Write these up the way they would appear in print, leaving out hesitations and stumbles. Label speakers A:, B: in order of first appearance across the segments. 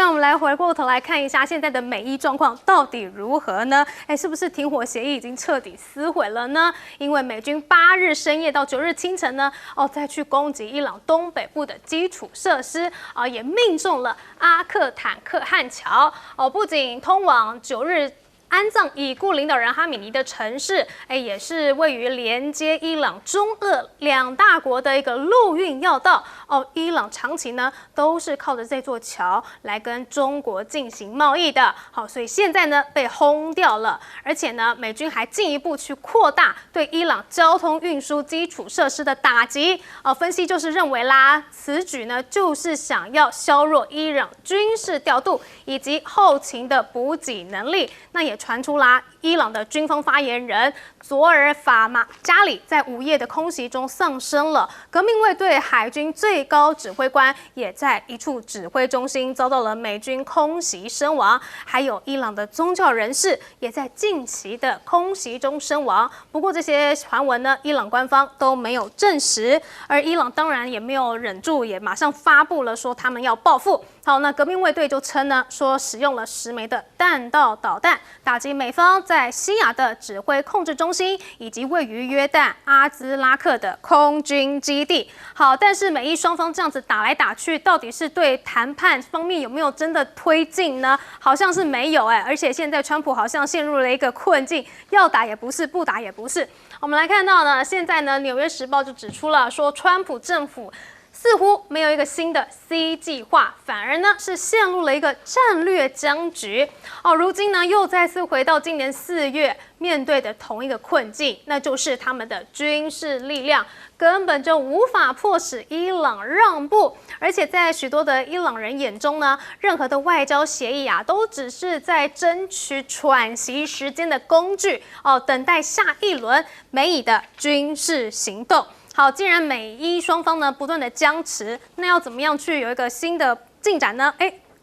A: 那我们来回过头来看一下现在的美伊状况到底如何呢？是不是停火协议已经彻底撕毁了呢？因为美军8日深夜到9日清晨呢，再去攻击伊朗东北部的基础设施也命中了阿克坦克汉桥不仅通往9日安葬已故领导人哈米尼的城市，也是位于连接伊朗、中、俄两大国的一个陆运要道。伊朗长期呢都是靠着这座桥来跟中国进行贸易的。好，所以现在呢被轰掉了，而且呢美军还进一步去扩大对伊朗交通运输基础设施的打击。分析就是认为啦，此举呢就是想要削弱伊朗军事调度以及后勤的补给能力。那也传出啦，伊朗的军方发言人佐尔法马加里在午夜的空袭中丧生了。革命卫队海军最高指挥官也在一处指挥中心遭到了美军空袭身亡，还有伊朗的宗教人士也在近期的空袭中身亡。不过这些传闻呢，伊朗官方都没有证实，而伊朗当然也没有忍住，也马上发布了说他们要报复。好，那革命卫队就称呢，说使用了10枚的弹道导弹打击美方在西亚的指挥控制中心，以及位于约旦、阿兹拉克的空军基地。好，但是美伊双方这样子打来打去，到底是对谈判方面有没有真的推进呢？好像是没有而且现在川普好像陷入了一个困境，要打也不是，不打也不是。我们来看到呢，现在呢，《纽约时报》就指出了说，川普政府似乎没有一个新的 C 计划，反而呢是陷入了一个战略僵局。如今呢又再次回到今年4月面对的同一个困境，那就是他们的军事力量根本就无法迫使伊朗让步，而且在许多的伊朗人眼中呢，任何的外交协议都只是在争取喘息时间的工具等待下一轮美以的军事行动。好，既然美伊双方呢不断的僵持，那要怎么样去有一个新的进展呢？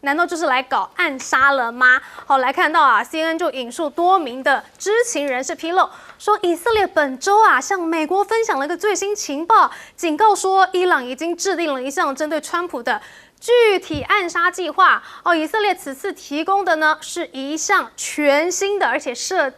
A: 难道就是来搞暗杀了吗？好，来看到CNN 就引述多名的知情人士披露，说以色列本周向美国分享了一个最新情报，警告说伊朗已经制定了一项针对川普的具体暗杀计划。以色列此次提供的呢是一项全新的，而且涉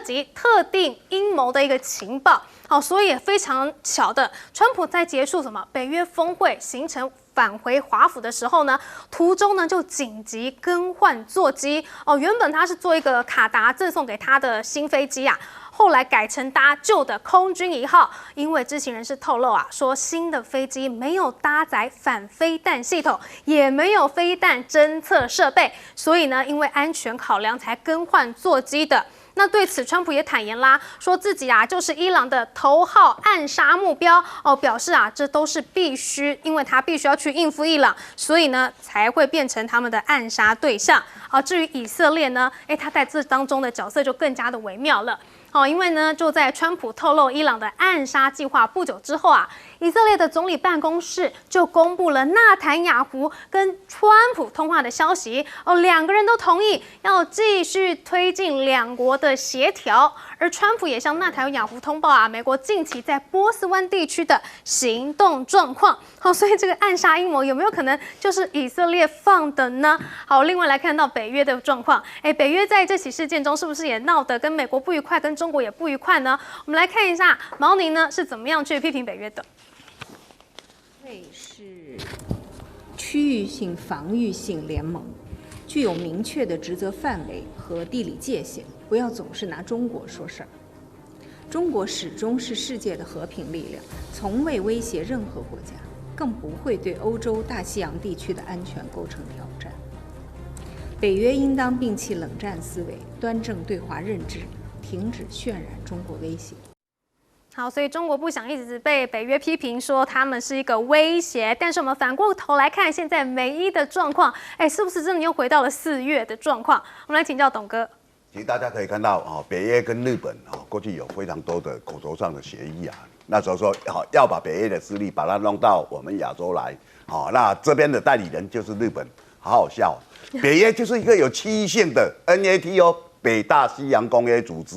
A: 及特定阴谋的一个情报。好，所以也非常巧的，川普在结束北约峰会行程返回华府的时候呢，途中呢就紧急更换座机。原本他是坐一个卡达赠送给他的新飞机后来改成搭旧的空军1号，因为知情人士透露说新的飞机没有搭载反飞弹系统，也没有飞弹侦测设备，所以呢因为安全考量才更换座机的。那对此，川普也坦言啦，说自己就是伊朗的头号暗杀目标表示这都是必须，因为他必须要去应付伊朗，所以呢才会变成他们的暗杀对象。至于以色列呢，他在这当中的角色就更加的微妙了。因为呢，就在川普透露伊朗的暗杀计划不久之后以色列的总理办公室就公布了纳坦雅胡跟川普通话的消息，2个人都同意要继续推进两国的协调，而川普也向纳坦雅胡通报美国近期在波斯湾地区的行动状况。所以这个暗杀阴谋有没有可能就是以色列放的呢？好，另外来看到北约的状况，北约在这起事件中是不是也闹得跟美国不愉快，跟中国也不愉快呢？我们来看一下毛宁呢是怎么样去批评北约的。
B: 会是区域性防御性联盟，具有明确的职责范围和地理界限，不要总是拿中国说事儿。中国始终是世界的和平力量，从未威胁任何国家，更不会对欧洲大西洋地区的安全构成挑战。北约应当摒弃冷战思维，端正对华认知，停止渲染中国威胁。
A: 好，所以中国不想一直被北约批评说他们是一个威胁，但是我们反过头来看现在美伊的状况，是不是真的又回到了4月的状况？我们来请教董哥。
C: 其实大家可以看到北约跟日本过去有非常多的口头上的协议那时候说要把北约的势力把它弄到我们亚洲来，那这边的代理人就是日本，好笑。北约就是一个有区域性的 NATO 北大西洋公约组织。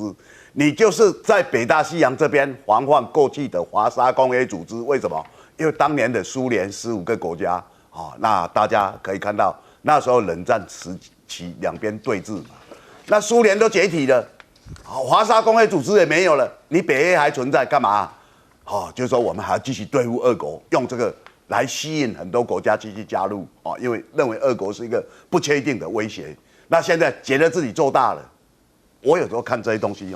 C: 你就是在北大西洋这边防范过去的华沙公约组织，为什么？因为当年的苏联15个国家那大家可以看到那时候冷战时期两边对峙嘛，那苏联都解体了，华沙公约组织也没有了，你北约还存在干嘛？就是说我们还要继续对付俄国，用这个来吸引很多国家继续加入因为认为俄国是一个不确定的威胁。那现在觉得自己做大了，我有时候看这些东西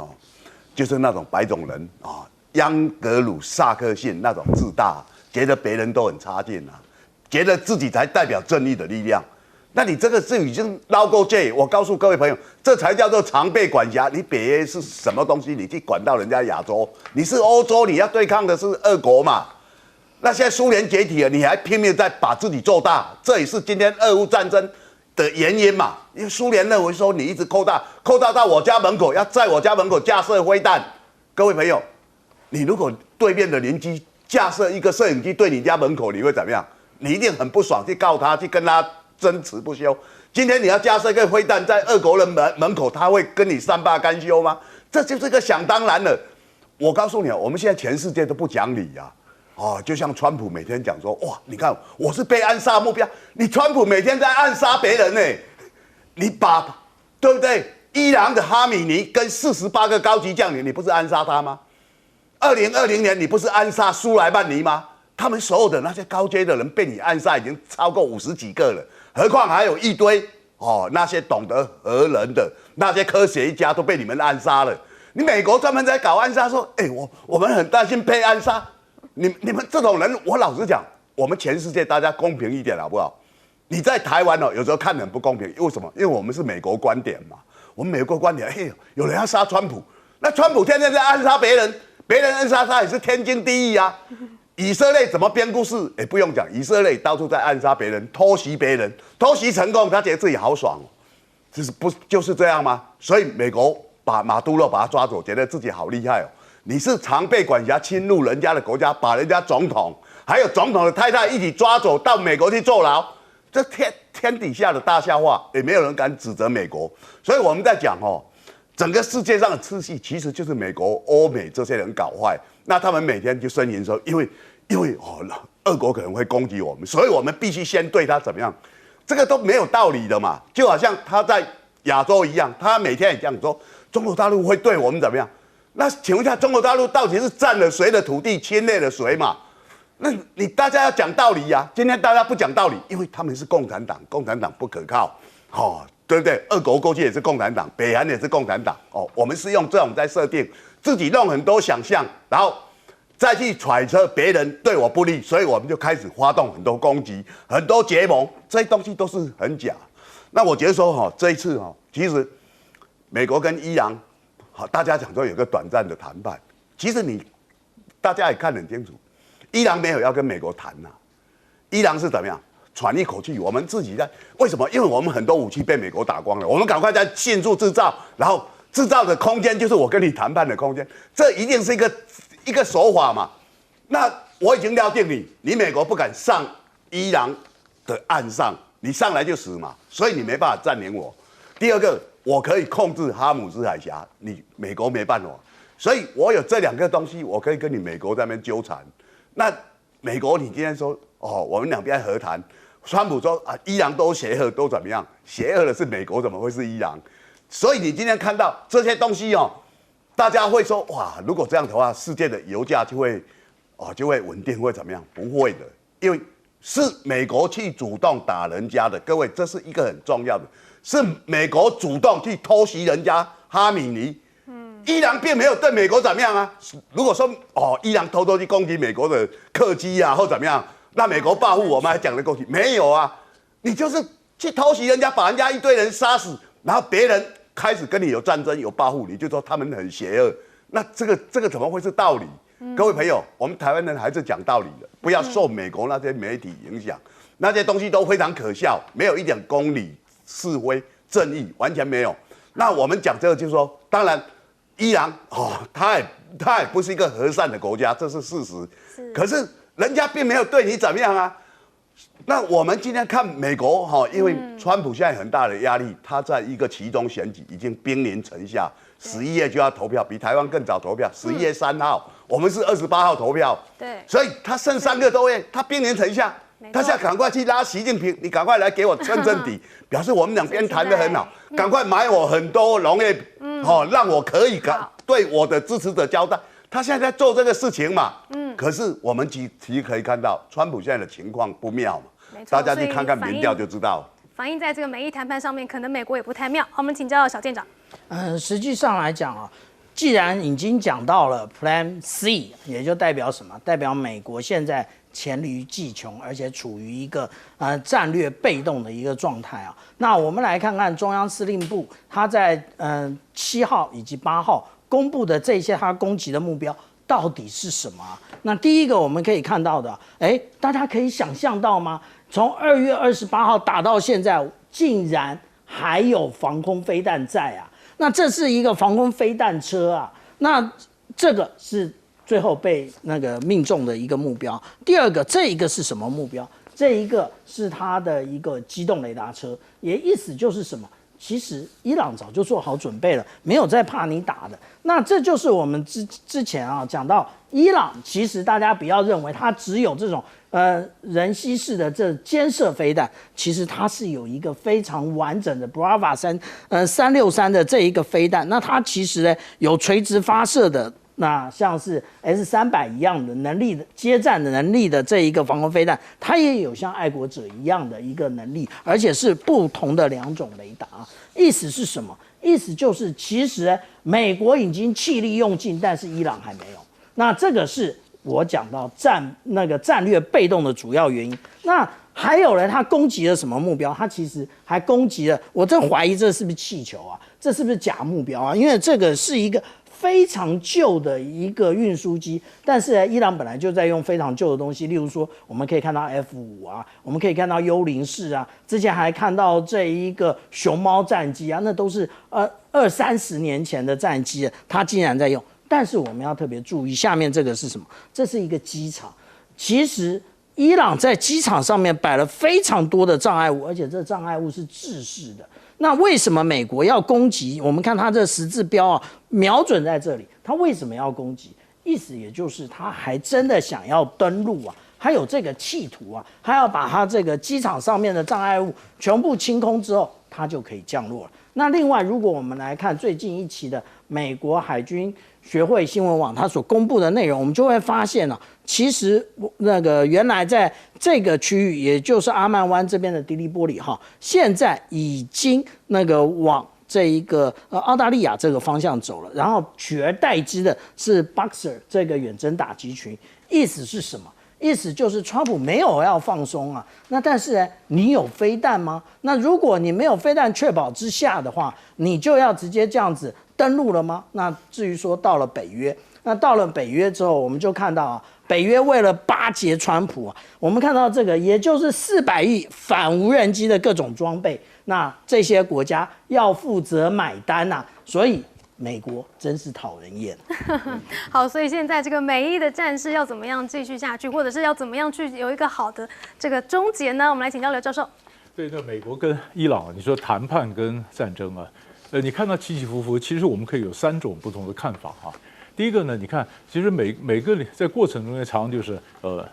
C: 就是那种白种人央格鲁萨克逊那种自大，觉得别人都很差劲觉得自己才代表正义的力量。那你这个是已经捞够界。我告诉各位朋友，这才叫做常备管辖。你北约是什么东西？你去管到人家亚洲？你是欧洲，你要对抗的是俄国嘛？那现在苏联解体了，你还拼命在把自己做大，这也是今天俄乌战争的原因嘛？因为苏联认为说你一直扩大到我家门口，要在我家门口架设飞弹。各位朋友，你如果对面的邻居架设一个摄影机对你家门口，你会怎么样？你一定很不爽，去告他，去跟他争执不休。今天你要架设一个飞弹在俄国人门口，他会跟你善罢甘休吗？这就是个想当然了。我告诉你我们现在全世界都不讲理就像川普每天讲说，哇，你看我是被暗杀目标，你川普每天在暗杀别人呢，你对不对？伊朗的哈米尼跟48个高级将领，你不是暗杀他吗？2020年你不是暗杀苏莱曼尼吗？他们所有的那些高阶的人被你暗杀已经超过50几个了，何况还有一堆那些懂得核人的那些科学家都被你们暗杀了。你美国专门在搞暗杀，说，我们很担心被暗杀。你们这种人，我老实讲，我们全世界大家公平一点好不好？你在台湾有时候看得很不公平，为什么？因为我们是美国观点嘛。我们美国观点，有人要杀川普，那川普天天在暗杀别人，别人暗杀他也是天经地义啊。以色列怎么编故事？不用讲，以色列到处在暗杀别人，偷袭别人，偷袭成功，他觉得自己好爽就是这样吗？所以美国把马杜罗把他抓走，觉得自己好厉害你是常备管辖，侵入人家的国家，把人家总统还有总统的太太一起抓走到美国去坐牢，这天底下的大笑话，也没有人敢指责美国。所以我们在讲整个世界上的秩序其实就是美国、欧美这些人搞坏。那他们每天就呻吟说，因为俄国可能会攻击我们，所以我们必须先对他怎么样？这个都没有道理的嘛。就好像他在亚洲一样，他每天也这样说，中国大陆会对我们怎么样？那请问一下，中国大陆到底是占了谁的土地，侵略了谁嘛？那大家要讲道理呀。今天大家不讲道理，因为他们是共产党，共产党不可靠，对不对？俄国过去也是共产党，北韩也是共产党我们是用这种在设定，自己弄很多想象，然后再去揣测别人对我不利，所以我们就开始发动很多攻击，很多结盟，这些东西都是很假。那我觉得说这一次其实美国跟伊朗大家讲说有个短暂的谈判，其实大家也看得很清楚，伊朗没有要跟美国谈伊朗是怎么样？喘一口气，我们自己在为什么？因为我们很多武器被美国打光了，我们赶快在迅速制造，然后制造的空间就是我跟你谈判的空间，这一定是一个手法嘛。那我已经料定你美国不敢上伊朗的岸上，你上来就死嘛，所以你没办法占领我。第二个，我可以控制哈姆斯海峡，你美国没办法，所以我有这两个东西，我可以跟你美国在那边纠缠。那美国，你今天说我们两边和谈。川普说伊朗都邪恶，都怎么样？邪恶的是美国，怎么会是伊朗？所以你今天看到这些东西大家会说哇，如果这样的话，世界的油价就会稳定，会怎么样？不会的，因为是美国去主动打人家的。各位，这是一个很重要的，是美国主动去偷袭人家哈米尼。伊朗并没有对美国怎么样啊？如果说伊朗偷偷去攻击美国的客机或怎么样？那美国报复我们还讲得过去？没有啊，你就是去偷袭人家，把人家一堆人杀死，然后别人开始跟你有战争有报复，你就说他们很邪恶。那这个怎么会是道理？各位朋友，我们台湾人还是讲道理的，不要受美国那些媒体影响，那些东西都非常可笑，没有一点公理、是非、正义，完全没有。那我们讲这个就是说，当然伊朗他也不是一个和善的国家，这是事实。可是人家并没有对你怎么样啊。那我们今天看美国因为川普现在很大的压力，他在一个期中选举已经兵临城下，11月就要投票，比台湾更早投票，11月3号，我们是28号投票，
A: 对，
C: 所以他剩3个多月，他兵临城下，他现在赶快去拉习近平，你赶快来给我撑撑底，表示我们两边谈得很好，赶快买我很多农业，让我可以对我的支持者交代。他现在在做这个事情嘛，可是我们其实可以看到，川普现在的情况不妙嘛，大家去看看民调就知道。
A: 反映在这个美伊谈判上面，可能美国也不太妙。好，我们请教小舰长。
D: 实际上来讲啊，既然已经讲到了 Plan C， 也就代表什么？代表美国现在黔驴技穷，而且处于一个战略被动的一个状态啊。那我们来看看中央司令部，他在7号以及8号公布的这些他攻击的目标到底是什么啊？那第一个我们可以看到的，大家可以想象到吗？从2月28号打到现在，竟然还有防空飞弹在啊！那这是一个防空飞弹车啊，那这个是最后被那个命中的一个目标。第二个，这一个是什么目标？这一个是它的一个机动雷达车，也意思就是什么？其实伊朗早就做好准备了，没有在怕你打的。那这就是我们之前啊讲到，伊朗其实大家不要认为它只有这种人吸式的这肩射飞弹，其实它是有一个非常完整的 Brava 363的这一个飞弹。那它其实呢有垂直发射的。那像是 S300一样的能力的接战的能力的这一个防空飞弹，它也有像爱国者一样的一个能力，而且是不同的2种雷达。意思是什么？意思就是其实美国已经气力用尽，但是伊朗还没有。那这个是我讲到战略被动的主要原因。那还有呢，他攻击了什么目标？他其实还攻击了，我真怀疑这是不是气球啊？这是不是假目标啊？因为这个是一个非常旧的一个运输机，但是呢，伊朗本来就在用非常旧的东西，例如说，我们可以看到 F5啊，我们可以看到幽灵式啊，之前还看到这一个熊猫战机啊，那都是20-30年前的战机，它竟然在用。但是我们要特别注意，下面这个是什么？这是一个机场，其实伊朗在机场上面摆了非常多的障碍物，而且这障碍物是制式的。那为什么美国要攻击？我们看它这十字标啊，瞄准在这里，它为什么要攻击？意思也就是他还真的想要登陆啊，他有这个企图啊，他要把他这个机场上面的障碍物全部清空之后，他就可以降落了。那另外，如果我们来看最近一期的美国海军学会新闻网它所公布的内容，我们就会发现啊，其实那个原来在这个区域，也就是阿曼湾这边的迪利波里哈，现在已经那个往这一个澳大利亚这个方向走了，然后取而代之的是 Boxer 这个远征打击群。意思是什么？意思就是川普没有要放松啊，那但是呢，你有飞弹吗？那如果你没有飞弹确保之下的话，你就要直接这样子登陆了吗？那至于说到了北约，那到了北约之后，我们就看到啊，北约为了巴结川普啊，我们看到这个也就是400亿反无人机的各种装备，那这些国家要负责买单啊，所以美国真是讨人厌。
A: 好，所以现在这个美伊的战事要怎么样继续下去，或者是要怎么样去有一个好的这个终结呢？我们来请教刘教授。
E: 对，那美国跟伊朗，你说谈判跟战争啊，你看到起起伏伏，其实我们可以有3种不同的看法啊。第一个呢，你看，其实每个在过程中间，常常就是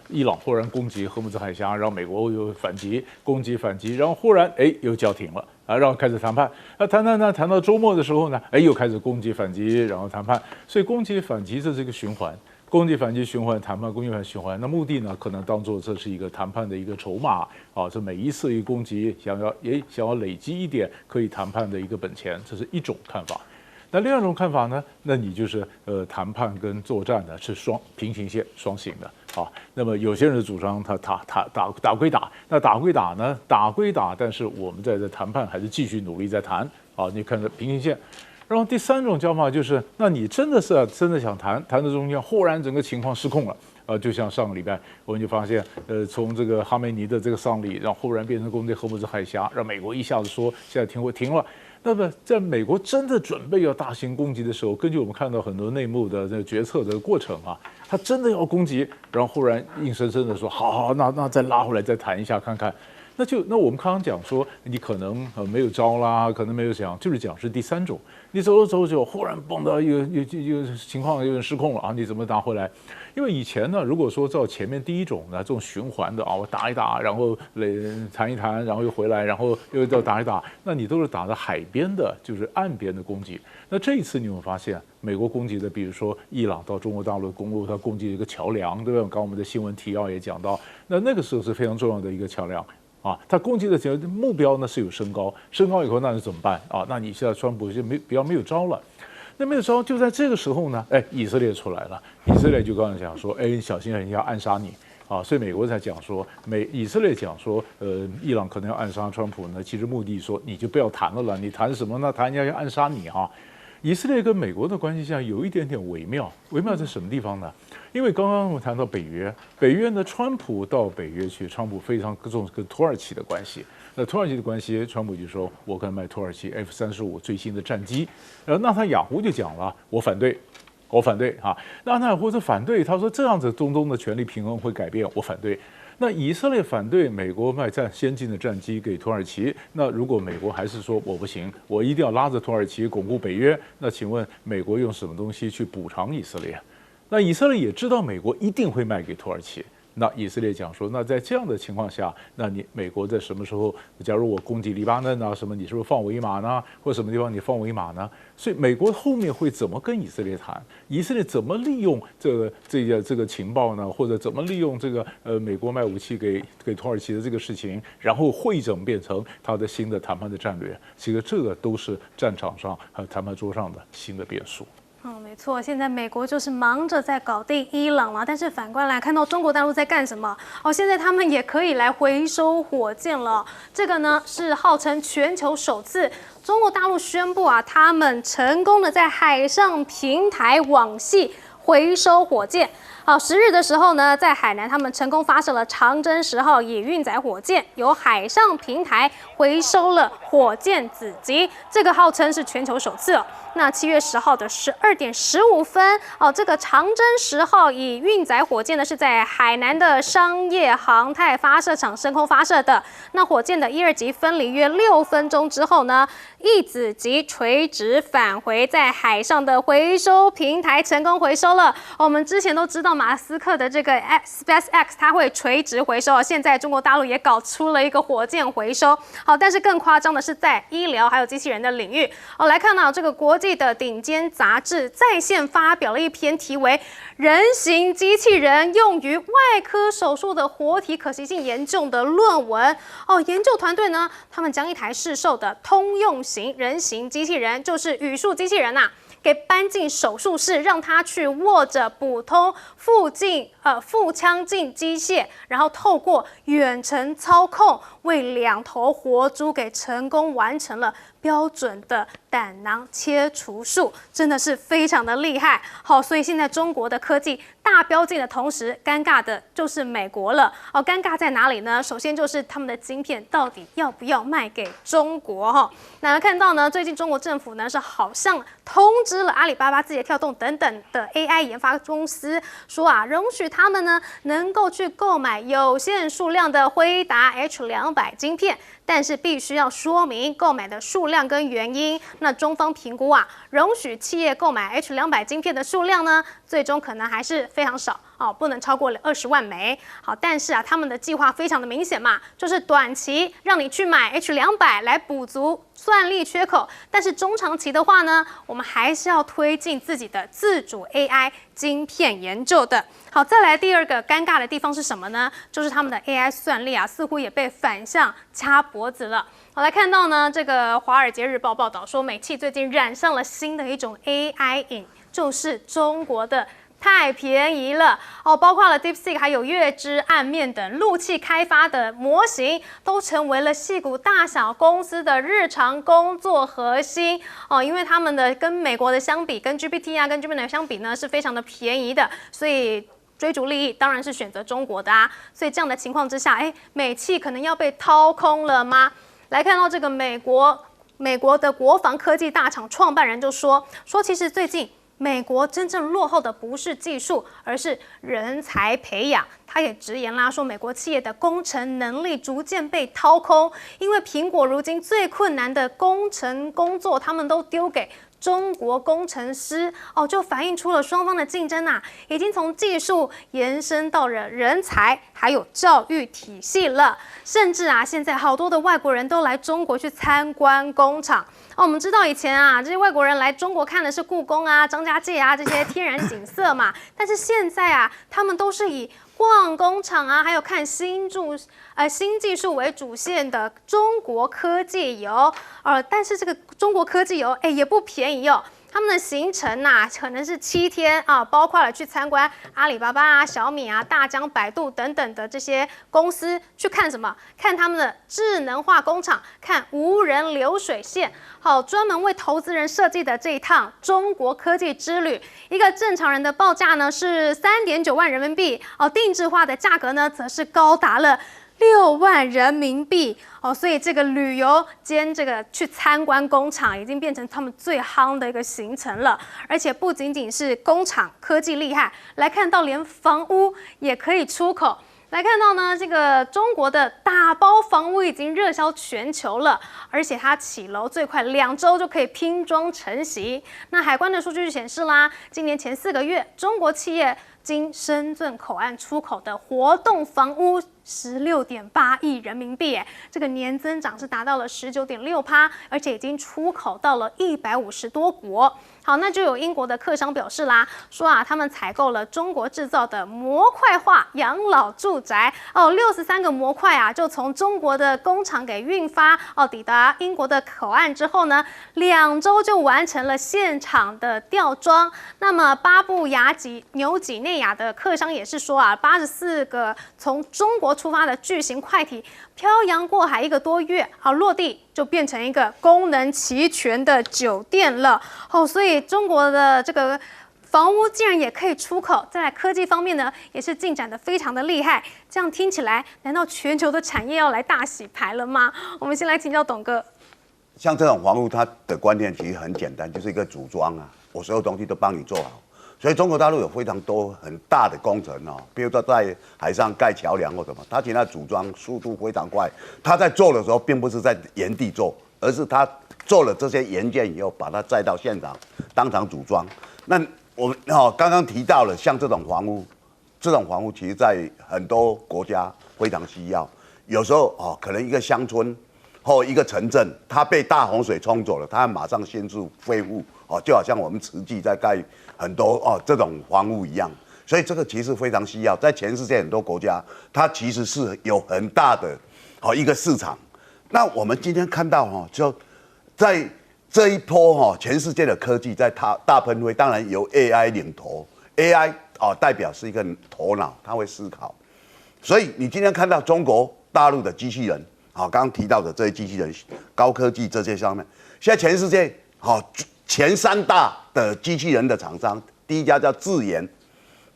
E: 伊朗忽然攻击荷姆兹海峡，然后美国又反击，攻击反击，然后忽然又叫停了啊，然后开始谈判。那谈到周末的时候呢，又开始攻击反击，然后谈判。所以攻击反击这是一个循环，攻击反击循环，谈判攻击反击循环。那目的呢，可能当做这是一个谈判的一个筹码啊，这每一次一攻击，想要累积一点可以谈判的一个本钱，这是一种看法。那另外一种看法呢？那你就是谈判跟作战呢是平行线双行的啊。那么有些人主张他打归打，那打归打呢，打归打，但是我们在这谈判还是继续努力在谈啊。你看这平行线。然后第3种讲法就是，那你真的想谈到中间，忽然整个情况失控了。就像上个礼拜，我们就发现，从这个哈梅尼的这个丧礼，然后忽然变成攻击荷姆兹海峡，让美国一下子说现在停了。那么，在美国真的准备要大型攻击的时候，根据我们看到很多内幕的这个决策的过程啊，他真的要攻击，然后忽然硬生生的说好，那再拉回来再谈一下看看。那我们刚刚讲说，你可能没有招啦，可能没有想，就是讲是第三种，你走着走着忽然蹦到一个情况有点失控了啊，你怎么拿回来？因为以前呢，如果说照前面第一种呢，这种循环的啊，我打一打，然后谈一谈，然后又回来，然后又到打一打，那你都是打在海边的，就是岸边的攻击。那这一次你有没有发现，美国攻击的，比如说伊朗到中国大陆公路，它攻击一个桥梁，对吧？刚刚我们的新闻提要也讲到，那个时候是非常重要的一个桥梁。啊，他攻击的目标呢是有升高以后，那你怎么办啊？那你现在川普就比较没有招了，那没有招，就在这个时候呢，以色列出来了，以色列就刚才讲说，你小心人家要暗杀你啊，所以美国才讲说，以色列讲说，伊朗可能要暗杀川普呢，其实目的说你就不要谈了，你谈什么呢？谈人家要暗杀你啊。以色列跟美国的关系现在有一点点微妙，微妙在什么地方呢？因为刚刚我们谈到北约呢，川普到北约去，川普非常重视跟土耳其的关系。那土耳其的关系，川普就说我可能卖土耳其 F-35最新的战机，然后纳坦雅胡就讲了，我反对啊。纳坦雅胡是反对，他说这样子中东的权力平衡会改变，我反对。那以色列反对美国卖先进的战机给土耳其，那如果美国还是说我不行，我一定要拉着土耳其巩固北约，那请问美国用什么东西去补偿以色列？那以色列也知道美国一定会卖给土耳其，那以色列讲说，那在这样的情况下，那你美国在什么时候，假如我攻击黎巴嫩啊什么，你是不是放我一马呢？或者什么地方你放我一马呢？所以美国后面会怎么跟以色列谈？以色列怎么利用这个情报呢？或者怎么利用这个美国卖武器给土耳其的这个事情，然后汇整变成他的新的谈判的战略？其实这个都是战场上和谈判桌上的新的变数。
A: 没错，现在美国就是忙着在搞定伊朗了，但是反观来看到中国大陆在干什么？现在他们也可以来回收火箭了。这个呢是号称全球首次，中国大陆宣布啊，他们成功的在海上平台网系回收火箭。10日的时候呢，在海南他们成功发射了长征10号乙运载火箭，由海上平台回收了火箭子级，这个号称是全球首次。那7月10号的12点15分，这个长征10号乙运载火箭呢是在海南的商业航太发射场升空发射的。那火箭的1、2级分离约6分钟之后呢，一子级垂直返回在海上的回收平台成功回收了。我们之前都知道马斯克的这个 SpaceX 它会垂直回收，现在中国大陆也搞出了一个火箭回收。但是更夸张的是在医疗还有机器人的领域。来看到这个国际的顶尖杂志在线发表了一篇题为《人形机器人用于外科手术的活体可行性研究》的论文。研究团队呢，他们将一台市售的通用型人形机器人，就是语数机器人给搬进手术室，让他去握着普通腹腔镜机械，然后透过远程操控，为2头活猪给成功完成了标准的胆囊切除术，真的是非常的厉害。所以现在中国的科技大飙进的同时，尴尬的就是美国了。尴尬在哪里呢？首先就是他们的晶片到底要不要卖给中国？那看到呢，最近中国政府呢是好像通知了阿里巴巴、字节跳动等等的 AI 研发公司，说容许他们呢能够去购买有限数量的辉达 H200晶片，但是必须要说明购买的数量跟原因。那中方评估容许企业购买 H200晶片的数量呢，最终可能还是非常少不能超过20万枚。但是他们的计划非常的明显嘛，就是短期让你去买 H200来补足算力缺口，但是中长期的话呢，我们还是要推进自己的自主 AI 晶片研究的。再来第二个尴尬的地方是什么呢？就是他们的 AI 算力似乎也被反向掐脖子了。来看到呢，这个《华尔街日报》报道说，美企最近染上了新的一种 AI 瘾，就是中国的太便宜了包括了 DeepSeek 还有月之暗面等陆企开发的模型，都成为了矽谷大小公司的日常工作核心因为他们的跟美国的相比，跟 GPT 跟 Gemini 相比呢是非常的便宜的，所以追逐利益当然是选择中国的所以这样的情况之下，美企可能要被掏空了吗？来看到这个美国的国防科技大厂创办人就说，其实最近美国真正落后的不是技术，而是人才培养。他也直言啦，说美国企业的工程能力逐渐被掏空，因为苹果如今最困难的工程工作，他们都丢给中国工程师就反映出了双方的竞争已经从技术延伸到了人才，还有教育体系了。甚至现在好多的外国人都来中国去参观工厂。我们知道以前这些外国人来中国看的是故宫张家界这些天然景色嘛，但是现在他们都是以逛工厂还有看新技术为主线的中国科技游，但是这个中国科技游也不便宜哦。他们的行程可能是7天包括了去参观阿里巴巴小米大疆、百度等等的这些公司，去看什么？看他们的智能化工厂，看无人流水线。好，专门为投资人设计的这一趟中国科技之旅，一个正常人的报价呢是3.9万人民币，定制化的价格呢则是高达了6万人民币所以这个旅游兼这个去参观工厂已经变成他们最夯的一个行程了。而且不仅仅是工厂科技厉害，来看到连房屋也可以出口。来看到呢，这个中国的打包房屋已经热销全球了，而且它起楼最快2周就可以拼装成型。那海关的数据显示啦，今年前4个月，中国企业经深圳口岸出口的活动房屋16.8亿人民币，这个年增长是达到了19.6%，而且已经出口到了150多国。好，那就有英国的客商表示啦，说他们采购了中国制造的模块化养老住宅63个模块就从中国的工厂给运发抵达英国的口岸之后呢，2周就完成了现场的吊装。那么巴布亚纽几内亚的客商也是说84个从中国出发的巨型快艇漂洋过海1个多月，落地就变成一个功能齐全的酒店了。所以中国的这个房屋竟然也可以出口。再来科技方面呢，也是进展得非常的厉害。这样听起来，难道全球的产业要来大洗牌了吗？我们先来请教董哥。
C: 像这种房屋，它的观念其实很简单，就是一个组装我所有东西都帮你做好。所以中国大陆有非常多很大的工程比如说在海上盖桥梁或什么，它其实组装速度非常快。它在做的时候，并不是在原地做，而是它做了这些元件以后，把它载到现场当场组装。那我们刚刚提到了，像这种房屋其实在很多国家非常需要。有时候可能一个乡村或一个城镇，它被大洪水冲走了，它马上迅速恢复就好像我们慈济在盖很多这种房屋一样。所以这个其实非常需要，在全世界很多国家，它其实是有很大的一个市场。那我们今天看到就在这一波全世界的科技在大喷飞，当然由 AI 领头 ，AI 代表是一个头脑，它会思考。所以你今天看到中国大陆的机器人刚刚提到的这些机器人，高科技这些上面，现在全世界前3大的机器人的厂商，第一家叫智研，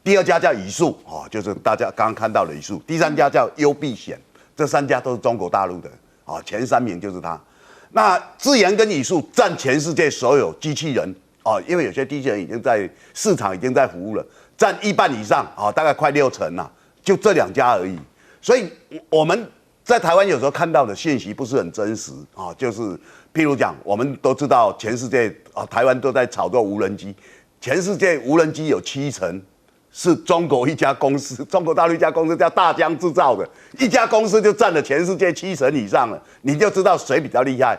C: 第2家叫宇树就是大家刚刚看到的宇树，第3家叫优必显，这3家都是中国大陆的前3名就是它。那智研跟宇树占全世界所有机器人因为有些机器人已经在市场已经在服务了，占1半以上大概快60%了，就这2家而已。所以我们在台湾有时候看到的信息不是很真实就是譬如讲，我们都知道全世界台湾都在炒作无人机，全世界无人机有70%是中国一家公司，中国大陆一家公司叫大疆制造的，一家公司就占了全世界70%以上了，你就知道谁比较厉害。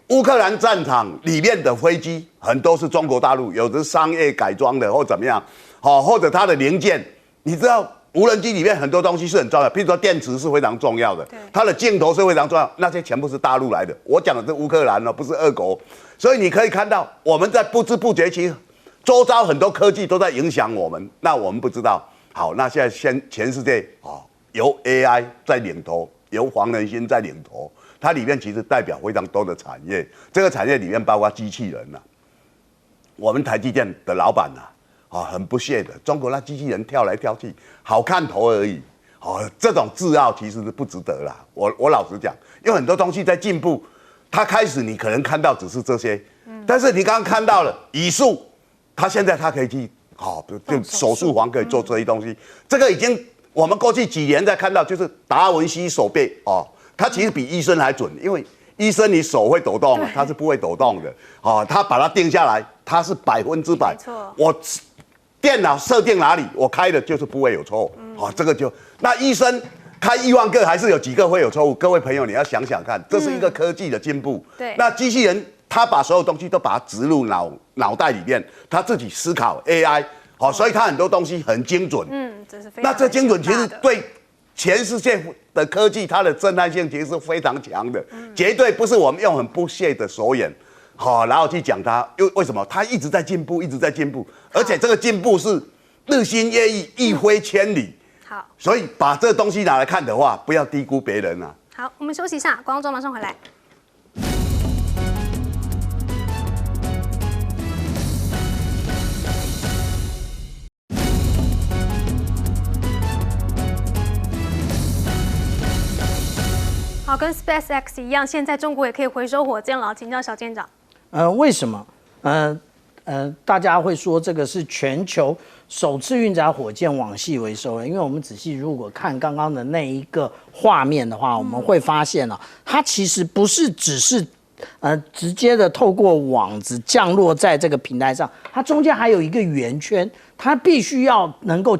C: 乌克兰战场里面的飞机很多是中国大陆，有的商业改装的或怎么样，或者它的零件，你知道无人机里面很多东西是很重要的，譬如说电池是非常重要的，它的镜头是非常重要，那些全部是大陆来的。我讲的是乌克兰不是俄国，所以你可以看到我们在不知不觉期周遭很多科技都在影响我们，那我们不知道。好，那现在全世界由 AI 在领头，由黄仁勋在领头，它里面其实代表非常多的产业，这个产业里面包括机器人我们台积电的老板很不屑的，中国那机器人跳来跳去，好看头而已。这种自傲其实是不值得啦。我老实讲，因为很多东西在进步，它开始你可能看到只是这些，但是你刚刚看到了宇树他现在他可以去就手术房可以做这些东西，这个已经我们过去几年在看到，就是达文西手背他其实比医生还准，因为医生你手会抖动，他是不会抖动的他把它定下来，他是100%，
A: 没错，
C: 我电脑设定哪里，我开的就是不会有错误，这个就那医生开1万个还是有几个会有错误，各位朋友你要想想看，这是一个科技的进步，
A: 对，
C: 那机器人他把所有东西都把它植入脑袋里面，他自己思考 AI， 所以他很多东西很精准，
A: 这是非常
C: 那这精准其实对全世界的科技，它的震撼性其实是非常强的，绝对不是我们用很不屑的手眼，然后去讲它，为什么？它一直在进步，一直在进步，而且这个进步是日新月异，一飞千里。
A: 好，
C: 所以把这个东西拿来看的话，不要低估别人啊。
A: 好，我们休息一下，广告中马上回来。好，跟 SpaceX 一样，现在中国也可以回收火箭了，请教小舰长。
D: 为什么？大家会说这个是全球首次运载火箭网系回收了，因为我们仔细如果看刚刚的那一个画面的话，我们会发现它其实不是只是直接的透过网子降落在这个平台上，它中间还有一个圆圈，它必须要能够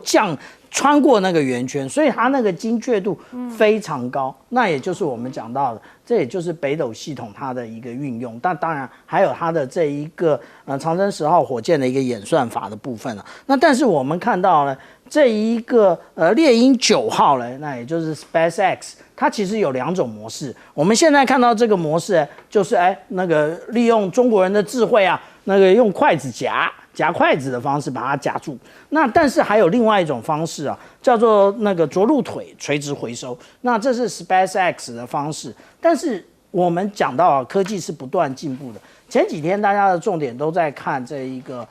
D: 穿过那个圆圈，所以它那个精确度非常高。那也就是我们讲到的，这也就是北斗系统它的一个运用。但当然还有它的这一个长征10号火箭的一个演算法的部分了。那但是我们看到呢，这一个猎鹰9号呢，那也就是 SpaceX， 它其实有2种模式。我们现在看到这个模式，就是那个利用中国人的智慧那个用筷子夹筷子的方式把它夹住。那但是还有另外一种方式叫做那个着陆腿垂直回收。那这是 SpaceX 的方式。但是我们讲到科技是不断进步的。前几天大家的重点都在看这一个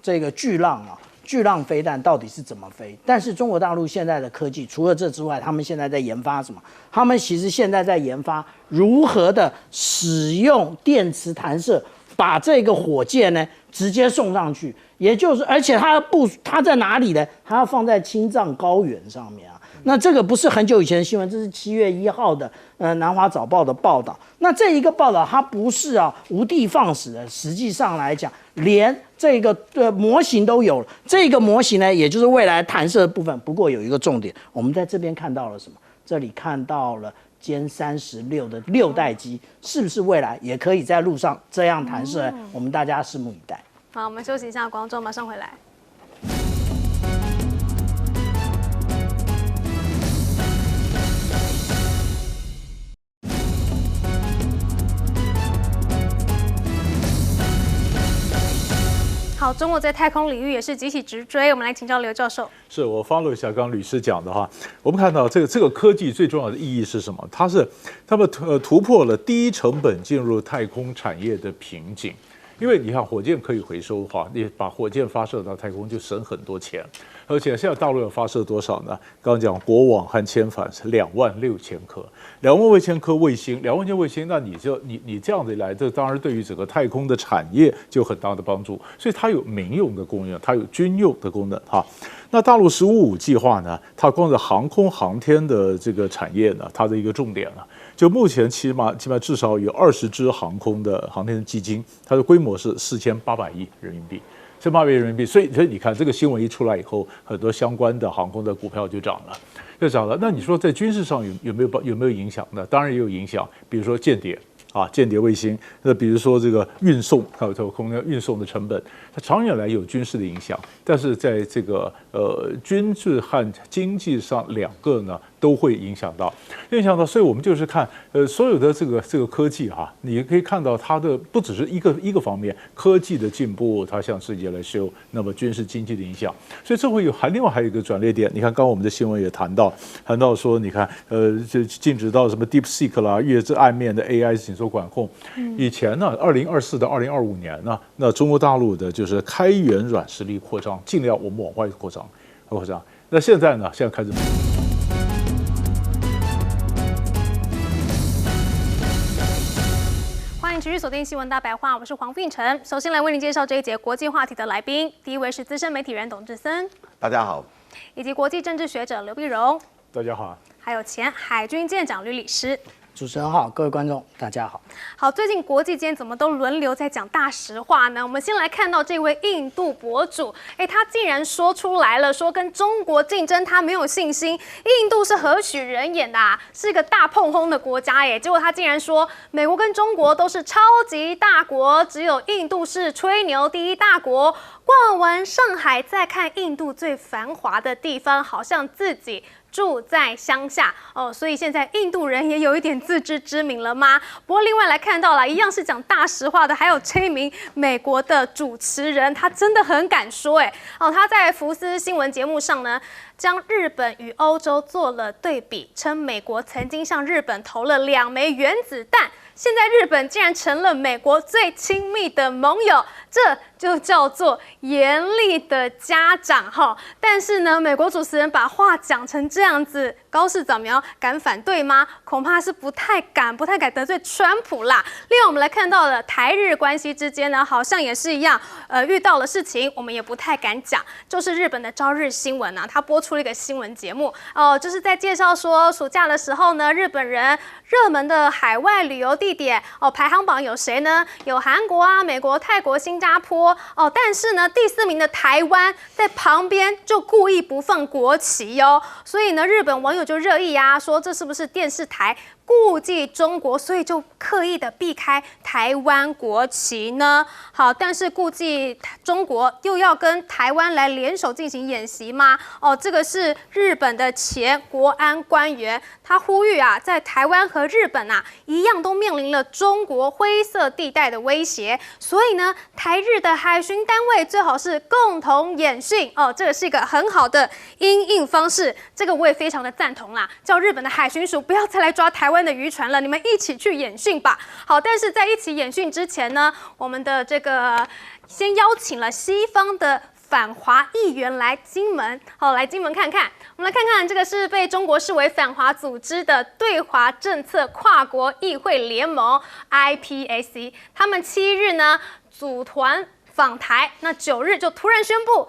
D: 这个巨浪飞弹到底是怎么飞。但是中国大陆现在的科技除了这之外，他们现在在研发什么？他们其实现在在研发如何的使用电磁弹射把这个火箭呢直接送上去，也就是而且它在哪里呢？它要放在青藏高原上面那这个不是很久以前的新闻，这是7月1号的南华早报的报道。那这一个报道它不是无的放矢的，实际上来讲，连这个模型都有了。这个模型呢，也就是未来弹射的部分。不过有一个重点，我们在这边看到了什么？这里看到了歼36的6代机，是不是未来也可以在路上这样弹射？我们大家拭目以待。
A: 好，我们休息一下，广告马上回来。好，中国在太空领域也是急起直追，我们来请教刘教授。
E: 是我 follow 一下刚刚吕师讲的我们看到这个科技最重要的意义是什么？它们突破了低成本进入太空产业的瓶颈。因为你看火箭可以回收的话，你把火箭发射到太空就省很多钱，而且现在大陆要发射多少呢？刚刚讲国网和千帆是26000颗，26000颗卫星，2万颗卫星，那你这样子一来，这当然对于整个太空的产业就有很大的帮助，所以它有民用的功能，它有军用的功能那大陆15.5计划呢，它光是航空航天的这个产业呢，它的一个重点就目前起码至少有20支航天的基金，它的规模是4800亿人民币，4800亿人民币。所以你看这个新闻一出来以后，很多相关的航空的股票就涨了。那你说在军事上有没有影响呢？当然也有影响，比如说间谍卫星，那比如说这个运送空运送的成本，它长远来有军事的影响，但是在这个军事和经济上两个呢都会影响到，所以我们就是看所有的这个科技你可以看到它的不只是一个方面，科技的进步它向世界来修，那么军事经济的影响，所以这会另外还有一个转捩点。你看刚刚我们的新闻也谈到说，你看就禁止到什么 DeepSeek 啦，越这暗面的 AI 紧缩管控。以前呢，2024到2025年呢，那中国大陆的就是开源软实力扩张，尽量我们往外扩张。那现在呢？现在开始。
A: 欢迎持续锁定听新闻大白话，我是黄并成。首先来为您介绍这一节国际话题的来宾，第一位是资深媒体人董志森，
C: 大家好，
A: 以及国际政治学者刘碧荣，
E: 大家好，
A: 还有前海军舰长吕礼诗。
D: 主持人好，各位观众大家好。
A: 好，最近国际间怎么都轮流在讲大实话呢？我们先来看到这位印度博主，他竟然说出来了，说跟中国竞争他没有信心。印度是何许人也啊？是一个大碰轰的国家结果他竟然说美国跟中国都是超级大国，只有印度是吹牛第一大国。逛完上海，再看印度最繁华的地方，好像自己住在乡下所以现在印度人也有一点自知之明了吗？不过另外来看到了，一样是讲大实话的，还有这一名美国的主持人，他真的很敢说他在福斯新闻节目上呢，将日本与欧洲做了对比，称美国曾经向日本投了2枚原子弹。现在日本竟然成了美国最亲密的盟友，这就叫做严厉的家长但是呢，美国主持人把话讲成这样子，高市早苗敢反对吗？恐怕是不太敢得罪川普啦。另外，我们来看到了台日关系之间呢，好像也是一样，遇到了事情，我们也不太敢讲。就是日本的朝日新闻它播出了一个新闻节目就是在介绍说，暑假的时候呢，日本人热门的海外旅游地点排行榜有谁呢？有韩国啊、美国、泰国、新加坡但是呢，第4名的台湾在旁边就故意不放国旗所以呢，日本网友就热议说这是不是电视台顾忌中国，所以就刻意的避开台湾国旗呢？好，但是顾忌中国又要跟台湾来联手进行演习吗？这个是日本的前国安官员，他呼吁在台湾和日本一样都面临了中国灰色地带的威胁，所以呢，台日的海巡单位最好是共同演训这个是一个很好的因应方式，这个我也非常的赞同啦，叫日本的海巡署不要再来抓台湾的渔船了，你们一起去演训吧。好，但是在一起演训之前呢，我们的这个先邀请了西方的反华议员来金门，来金门看看。我们来看看，这个是被中国视为反华组织的对华政策跨国议会联盟 IPAC， 他们7日呢组团访台，那9日就突然宣布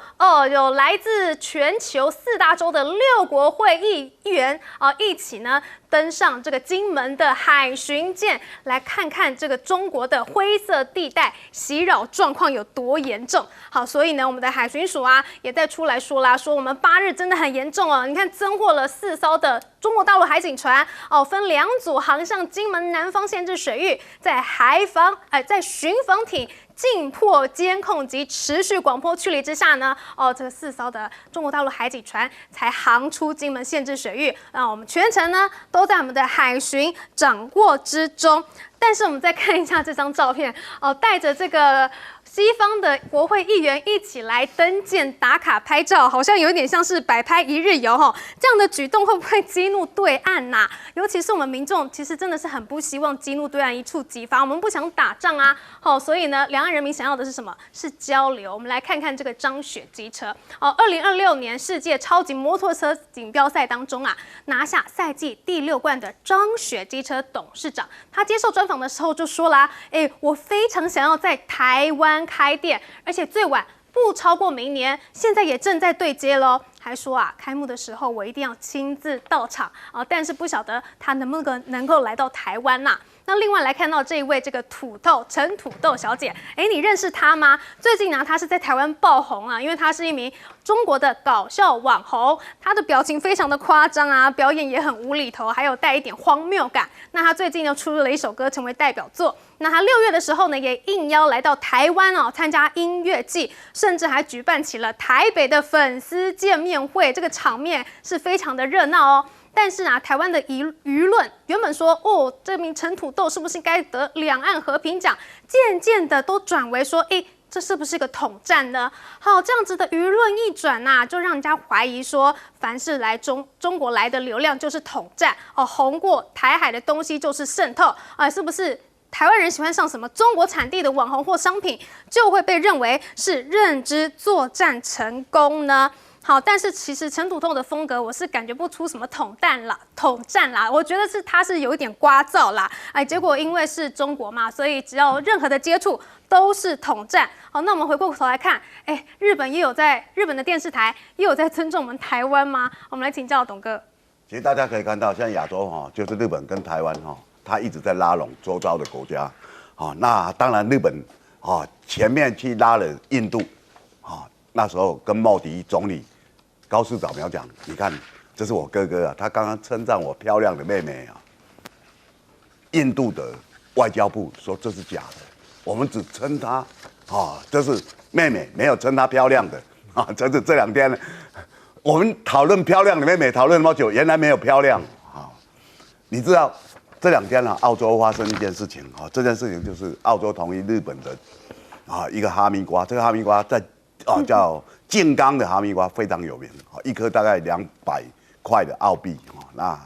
A: 有来自全球4大洲的6国会议员一起呢登上这个金门的海巡舰，来看看这个中国的灰色地带袭扰状况有多严重。好，所以呢，我们的海巡署也在出来说啦，说我们8日真的很严重你看增获了4艘的中国大陆海警船分2组航向金门南方限制水域，在巡防艇进破监控及持续广播驱离之下呢，这个4艘的中国大陆海警船才航出金门限制水域。那我们全程呢都在我们的海巡掌握之中。但是我们再看一下这张照片带着这个西方的国会议员一起来登舰打卡拍照，好像有点像是摆拍1日游这样的举动会不会激怒对岸尤其是我们民众其实真的是很不希望激怒对岸一触即发，我们不想打仗所以呢，两岸人民想要的是什么？是交流。我们来看看这个张雪机车2026年世界超级摩托车锦标赛当中拿下赛季第6冠的张雪机车董事长，他接受专访的时候就说啦，我非常想要在台湾开店，而且最晚不超过明年，现在也正在对接咯。还说开幕的时候我一定要亲自到场但是不晓得他能够来到台湾那另外来看到这一位这个陈土豆小姐，你认识她吗？最近她是在台湾爆红因为她是一名中国的搞笑网红，她的表情非常的夸张表演也很无厘头，还有带一点荒谬感。那她最近又出了一首歌成为代表作。那她6月的时候呢，也应邀来到台湾参加音乐季，甚至还举办起了台北的粉丝见面会，这个场面是非常的热闹但是台湾的舆论原本说这名陈土豆是不是应该得两岸和平奖，渐渐的都转为说这是不是个统战呢？好，这样子的舆论一转就让人家怀疑说，凡是来中国来的流量就是统战红过台海的东西就是渗透是不是？台湾人喜欢上什么中国产地的网红或商品，就会被认为是认知作战成功呢？好，但是其实陈土豆的风格，我是感觉不出什么统战啦，我觉得他是有一点聒噪啦，哎，结果因为是中国嘛，所以只要任何的接触都是统战。好，那我们回过头来看，哎，日本的电视台也有在尊重我们台湾吗？我们来请教董哥。
C: 其实大家可以看到，像亚洲就是日本跟台湾它一直在拉拢周遭的国家。那当然日本前面去拉了印度，那时候跟茂迪总理高市早苗讲，你看这是我哥哥啊，他刚刚称赞我漂亮的妹妹啊。印度的外交部说这是假的，我们只称她这是妹妹，没有称她漂亮的这是这2天我们讨论漂亮的妹妹讨论那么久，原来没有漂亮你知道这2天澳洲发生一件事情这件事情就是澳洲同意日本的一个哈密瓜，这个哈密瓜在叫静冈的哈密瓜非常有名，1颗大概200块的澳币那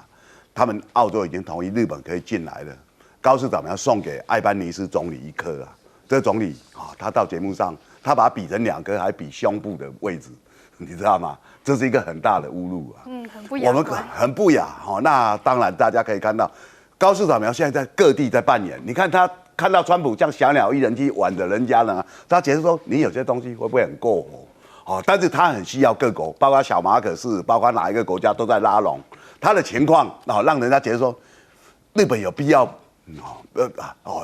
C: 他们澳洲已经同意日本可以进来了。高市早苗送给艾班尼斯总理1颗这总理他到节目上，他把它比成2颗，还比胸部的位置，你知道吗？这是一个很大的侮辱
A: 很不雅。
C: 我们很不雅那当然大家可以看到，高市早苗现在在各地在扮演。你看他看到川普像小鸟依人去挽着人家呢，他解释说你有些东西会不会很过火但是他很需要各国，包括小马可仕，包括哪一个国家都在拉拢他的情况让人家觉得说日本有必要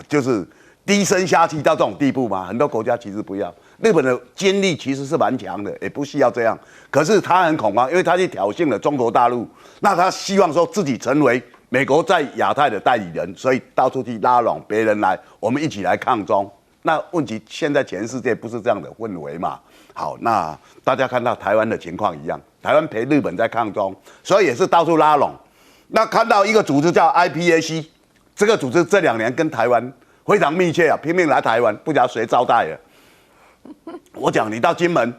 C: 就是低声下气到这种地步吗？很多国家其实不要。日本的军力其实是蛮强的，也不需要这样。可是他很恐慌，因为他去挑衅了中国大陆，那他希望说自己成为美国在亚太的代理人，所以到处去拉拢别人来，我们一起来抗中。那问题现在全世界不是这样的氛围嘛？好，那大家看到台湾的情况一样，台湾陪日本在抗中，所以也是到处拉拢。那看到一个组织叫 IPAC， 这个组织这2年跟台湾非常密切拼命来台湾，不知道谁招待了。我讲你到金门，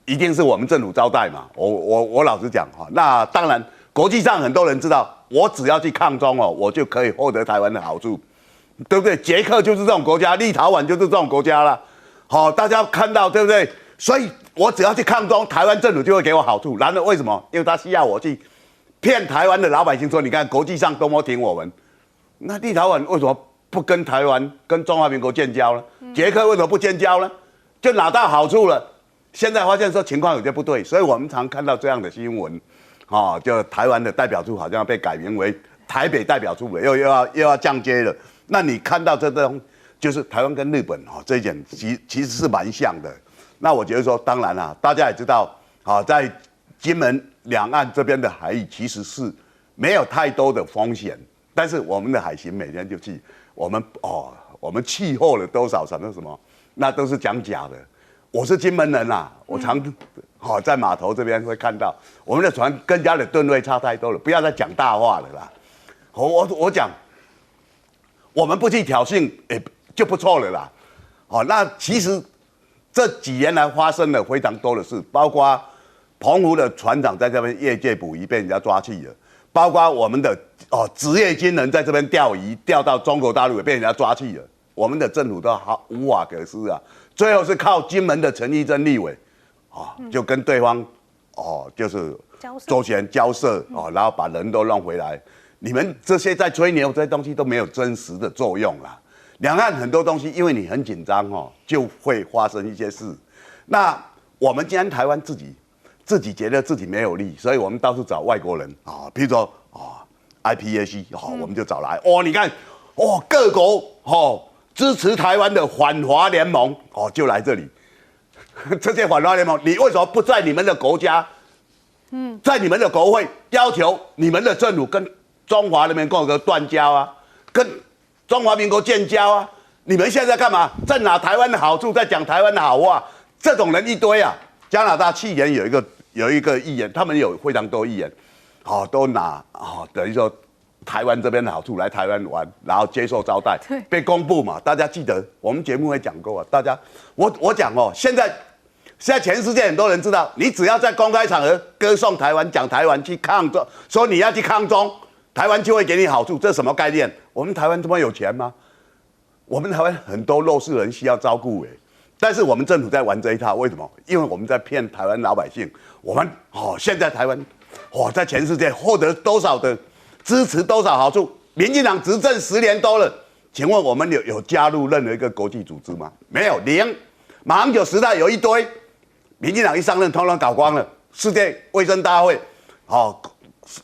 C: 一定是我们政府招待嘛。我老实讲那当然国际上很多人知道，我只要去抗中我就可以获得台湾的好处，对不对？捷克就是这种国家，立陶宛就是这种国家了。大家看到对不对？所以我只要去抗中，台湾政府就会给我好处。然后为什么？因为他需要我去骗台湾的老百姓说，你看国际上多么挺我们。那立陶宛为什么不跟台湾、跟中华民国建交呢？捷克为什么不建交呢？就拿到好处了。现在发现说情况有些不对，所以我们常看到这样的新闻，就台湾的代表处好像被改名为台北代表处了，又要降阶了。那你看到这种，就是台湾跟日本这一点其实是蛮像的。那我觉得说，当然大家也知道，在金门两岸这边的海域其实是没有太多的风险，但是我们的海巡每天就去，我们气候了多少什么，那都是讲假的。我是金门人我常在码头这边会看到我们的船跟人家的吨位差太多了，不要再讲大话了啦。我讲，我们不去挑衅就不错了啦。那其实这几年来发生了非常多的事，包括澎湖的船长在这边业界捕鱼被人家抓去了，包括我们的职业军人在这边钓鱼钓到中国大陆也被人家抓去了，我们的政府都无法可施啊。最后是靠金门的陈玉珍立委就跟对方就是周旋交涉然后把人都弄回来。你们这些在吹牛这些东西都没有真实的作用啦。两岸很多东西因为你很紧张就会发生一些事。那我们既然台湾自己觉得自己没有利，所以我们到处找外国人比如说IPAC 我们就找来你看各国支持台湾的反华联盟就来这里。这些反华联盟，你为什么不在你们的国家，在你们的国会要求你们的政府跟中华人民共和国断交跟中华民国建交你们现在干嘛？在拿台湾的好处，在讲台湾的好话，这种人一堆加拿大去年有一个议员，他们有非常多议员，都拿等于说台湾这边的好处来台湾玩，然后接受招待，被公布嘛。大家记得我们节目会讲过大家我讲现在全世界很多人知道，你只要在公开场合歌颂台湾，讲台湾去抗中，说你要去抗中，台湾就会给你好处，这是什么概念？我们台湾这么有钱吗？我们台湾很多弱势人需要照顾但是我们政府在玩这一套，为什么？因为我们在骗台湾老百姓。我们现在台湾在全世界获得多少的支持，多少好处？民进党执政10年多了，请问我们有加入任何一个国际组织吗？没有，零。马英九时代有一堆，民进党一上任，通通搞光了。世界卫生大会，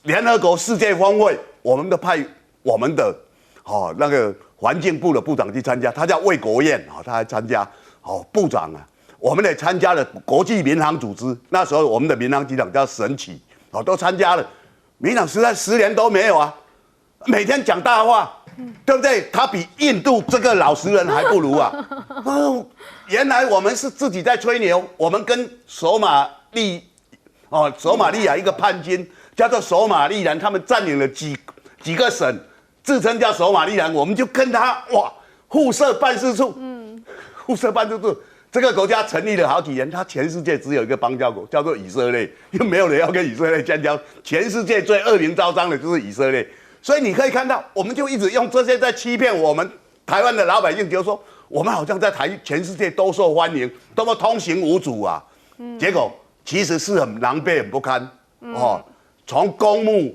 C: 联合国世界峰会，我们都派我们的那个环境部的部长去参加，他叫魏国燕他还参加部长啊，我们也参加了国际民航组织，那时候我们的民航局长叫沈启都参加了。民进党实在10年都没有啊，每天讲大话，对不对？他比印度这个老实人还不如啊！原来我们是自己在吹牛，我们跟索马利亚一个叛军叫做索马利兰，他们占领了几个省，自称叫索马利兰，我们就跟他互设办事处，互设办事处。这个国家成立了好几年，它全世界只有一个邦交国，叫做以色列，又没有人要跟以色列建交，全世界最恶名昭彰的就是以色列。所以你可以看到，我们就一直用这些在欺骗我们台湾的老百姓，就是说我们好像在全世界都受欢迎，多么通行无阻啊！结果其实是很狼狈、很不堪从公墓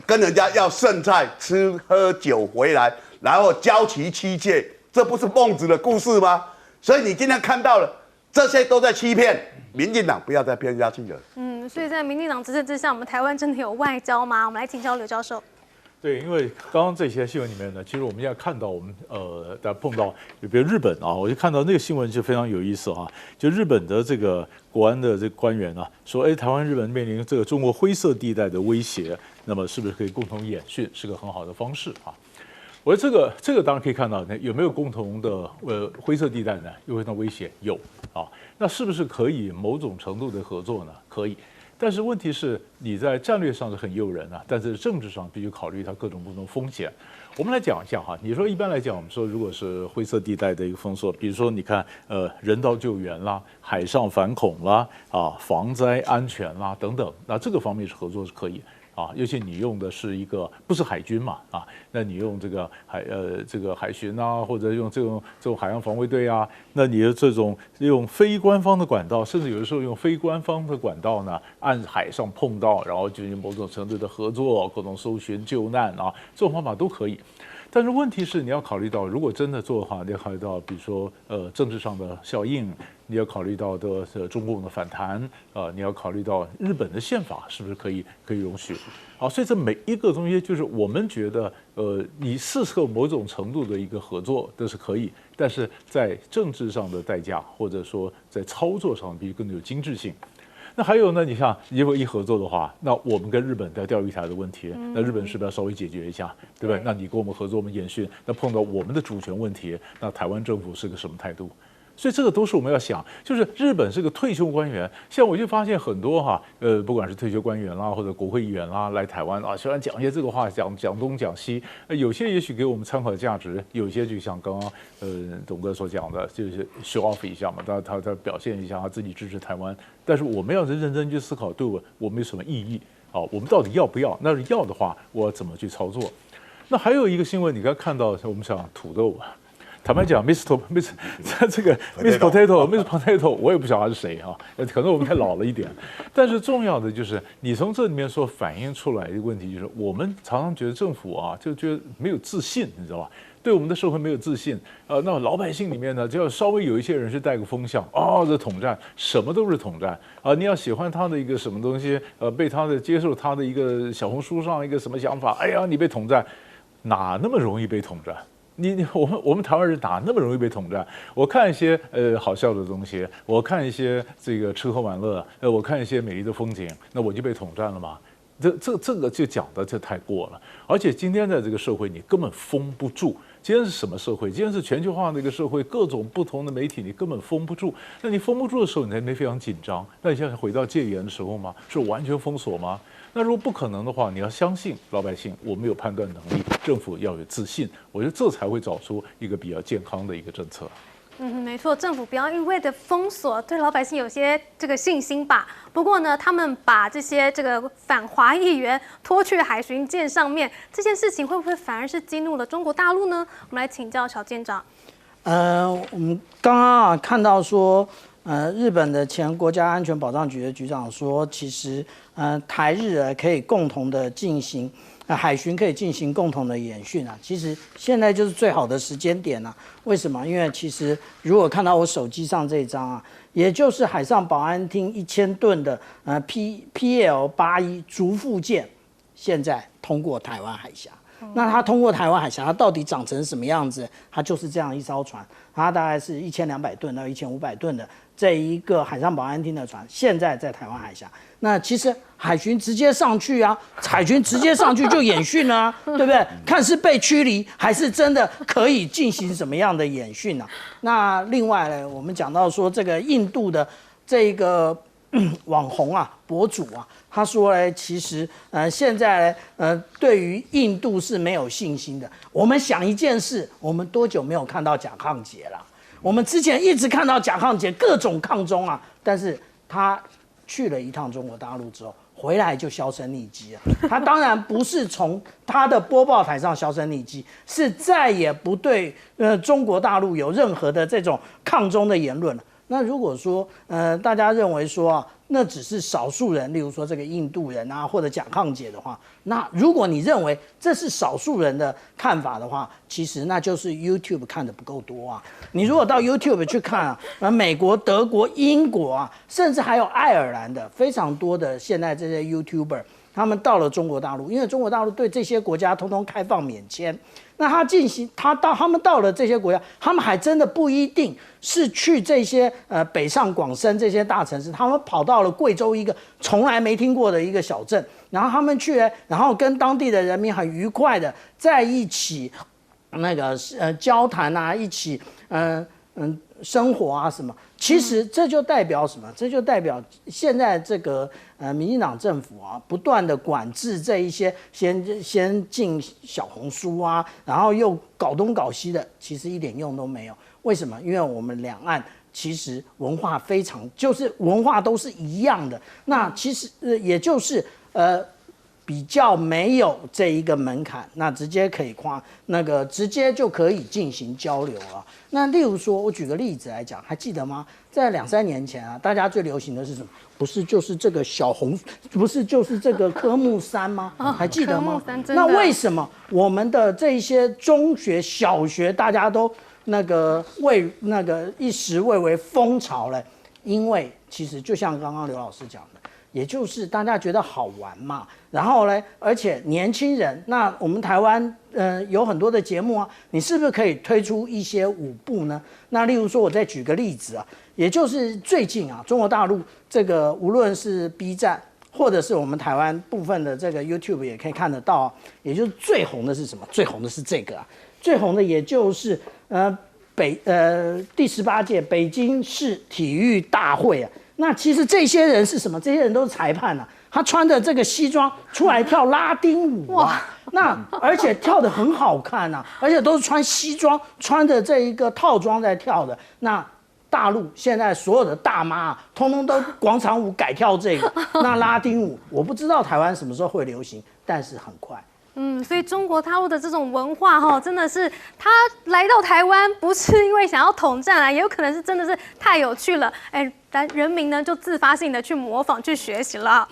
C: 跟人家要剩菜、吃喝酒回来，然后交齐妻妾，这不是孟子的故事吗？所以你今天看到了，这些都在欺骗民进党，不要再骗下去了。
A: 所以在民进党执政之下，我们台湾真的有外交吗？我们来请教刘教授。
E: 对，因为刚刚这些新闻里面呢，其实我们要看到我们大家碰到，比如日本我就看到那个新闻就非常有意思就日本的这个国安的这个官员说，台湾日本面临这个中国灰色地带的威胁，那么是不是可以共同演训，是个很好的方式我觉得这个当然可以看到，有没有共同的灰色地带呢？有没有威胁？有那是不是可以某种程度的合作呢？可以。但是问题是，你在战略上是很诱人但是政治上必须考虑它各种不同风险。我们来讲一下你说一般来讲，我们说如果是灰色地带的一个封锁，比如说你看人道救援啦、海上反恐啦、防灾安全啦等等，那这个方面是合作是可以。尤其你用的是一个不是海军嘛那你用这个海巡或者用这种海洋防卫队那你的这种用非官方的管道，甚至有的时候用非官方的管道呢，按海上碰到，然后进行某种程度的合作，各种搜寻救难这种方法都可以。但是问题是，你要考虑到，如果真的做的话，你要考虑到，比如说政治上的效应，你要考虑到的中共的反弹你要考虑到日本的宪法是不是可以容许所以这每一个东西就是我们觉得你适合某种程度的一个合作都是可以，但是在政治上的代价或者说在操作上必须更有精致性。那还有呢？你像如果一合作的话，那我们跟日本在钓鱼台的问题，那日本是不是要稍微解决一下，对不对？那你跟我们合作，我们演训，那碰到我们的主权问题，那台湾政府是个什么态度？所以这个都是我们要想，就是日本是个退休官员，像我就发现很多不管是退休官员啦，或者国会议员啦，来台湾虽然讲一些这个话，讲东讲西，有些也许给我们参考价值，有些就像刚刚董哥所讲的，就是 show off 一下嘛，他表现一下他自己支持台湾，但是我们要认真去思考，对我们有什么意义我们到底要不要？那是要的话，我要怎么去操作？那还有一个新闻，你刚看到我们讲土豆坦白讲 ，Miss Potato， 我也不晓得他是谁可能我们太老了一点。但是重要的就是，你从这里面所反映出来的问题，就是我们常常觉得政府就觉得没有自信，你知道吧？对我们的社会没有自信那老百姓里面呢，就要稍微有一些人是带个风向这统战，什么都是统战你要喜欢他的一个什么东西被他的接受他的一个小红书上一个什么想法，哎呀，你被统战，哪那么容易被统战？我们台湾人哪那么容易被统战？我看一些好笑的东西，我看一些这个吃喝玩乐，我看一些美丽的风景，那我就被统战了吗？这个就讲的这太过了。而且今天在这个社会，你根本封不住。今天是什么社会？今天是全球化的一个社会，各种不同的媒体你根本封不住。那你封不住的时候，你才非常紧张。那你现在回到戒严的时候吗？是完全封锁吗？那如果不可能的话，你要相信老百姓，我们有判断能力，政府要有自信，我觉得这才会找出一个比较健康的一个政策。
A: 没错，政府不要一味的封锁，对老百姓有些这个信心吧。不过呢，他们把这些这个反华议员拖去海巡舰上面，这件事情会不会反而是激怒了中国大陆呢？我们来请教小舰长。
D: 我们刚刚啊看到说，日本的前国家安全保障局的局长说，其实台日可以共同的进行。海巡可以进行共同的演训啊，其实现在就是最好的时间点啊。为什么？因为其实如果看到我手机上这一张啊，也就是海上保安厅1000吨的PL81逐副舰，现在通过台湾海峡。那它通过台湾海峡，它到底长成什么样子？它就是这样一艘船，它大概是1200吨到1500吨的这一个海上保安厅的船，现在在台湾海峡。那其实海巡直接上去啊，海巡直接上去就演训了啊，对不对？看是被驱离，还是真的可以进行什么样的演训啊？那另外呢，我们讲到说这个印度的这个网红啊、博主啊，他说呢，其实现在呢，对于印度是没有信心的。我们想一件事，我们多久没有看到甲亢节了？我们之前一直看到甲亢节各种抗中啊，但是他去了一趟中国大陆之后，回来就销声匿迹了。他当然不是从他的播报台上销声匿迹，是再也不对中国大陆有任何的这种抗中的言论了。那如果说大家认为说啊，那只是少数人，例如说这个印度人啊，或者甲亢姐的话，那如果你认为这是少数人的看法的话，其实那就是 YouTube 看的不够多啊。你如果到 YouTube 去看啊，美国、德国、英国啊，甚至还有爱尔兰的非常多的现在这些 YouTuber， 他们到了中国大陆，因为中国大陆对这些国家通通开放免签。那他们到了这些国家，他们还真的不一定是去这些北上广深这些大城市，他们跑到了贵州一个从来没听过的一个小镇，然后他们去，然后跟当地的人民很愉快的在一起，那个交谈啊，一起生活啊什么。其实这就代表什么？这就代表现在这个民进党政府啊，不断的管制这一些先进小红书啊，然后又搞东搞西的，其实一点用都没有。为什么？因为我们两岸其实文化非常，就是文化都是一样的。那其实也就是比较没有这一个门槛，那直接可以直接就可以进行交流了。那例如说，我举个例子来讲，还记得吗？在2-3年前啊，大家最流行的是什么？不是就是这个不是就是这个科目3吗？还记得吗？
A: 科目3真的。
D: 那为什么我们的这一些中学、小学大家都一时为风潮了？因为其实就像刚刚刘老师讲的。也就是大家觉得好玩嘛，然后呢，而且年轻人，那我们台湾有很多的节目啊，你是不是可以推出一些舞步呢？那例如说，我再举个例子啊，也就是最近啊，中国大陆这个无论是 B 站或者是我们台湾部分的这个 YouTube 也可以看得到啊，也就是最红的是什么？最红的是这个啊，最红的也就是第18届北京市体育大会啊。那其实这些人是什么？这些人都是裁判啊，他穿着这个西装出来跳拉丁舞啊，那而且跳得很好看啊，而且都是穿西装，穿着这一个套装在跳的。那大陆现在所有的大妈啊，通通都广场舞改跳这个，那拉丁舞我不知道台湾什么时候会流行，但是很快。
A: 所以中国大陆的这种文化真的是他来到台湾不是因为想要统战啊，也有可能是真的是太有趣了，人民呢就自发性的去模仿去学习了。